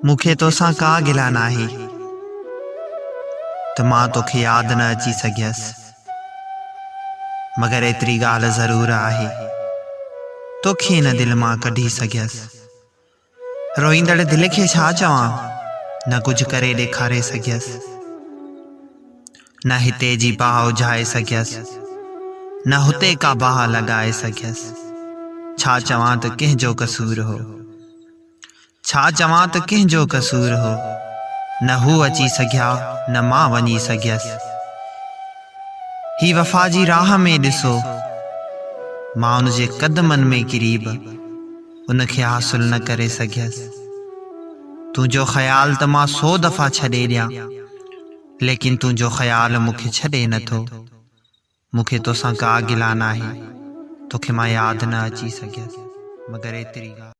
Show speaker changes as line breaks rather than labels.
मूंखे तोसां का गिला नाहे त मां तोखे यादि न अची सघियसि, मगर एतिरी ॻाल्हि ज़रूर आहे तोखे हिन दिलि मां कढी सघियसि। रोईंदड़ दिलि खे छा चवां, न कुझु करे ॾेखारे सघियसि, न हिते जी बाह उझाए सघियसि, न हुते का बाह लॻाए सघियसि। छा चवां त कंहिंजो कसूर हो, छा चवां त कंहिंजो कसूर हो, न हू अची सघिया न मां वञी सघियसि। ही वफ़ा जी राह में ॾिसो, मां उन जे क़दमनि में किरी बि उनखे हासिल न करे सघियसि। तुंहिंजो ख़्याल त मां 100 दफ़ा छॾे ॾियां, लेकिन तुंहिंजो ख़्याल मूंखे छॾे नथो। मूंखे तोसां का गिला नाहे, तोखे मां यादि न अची सघियसि, मगर एतिरी ॻाल्हि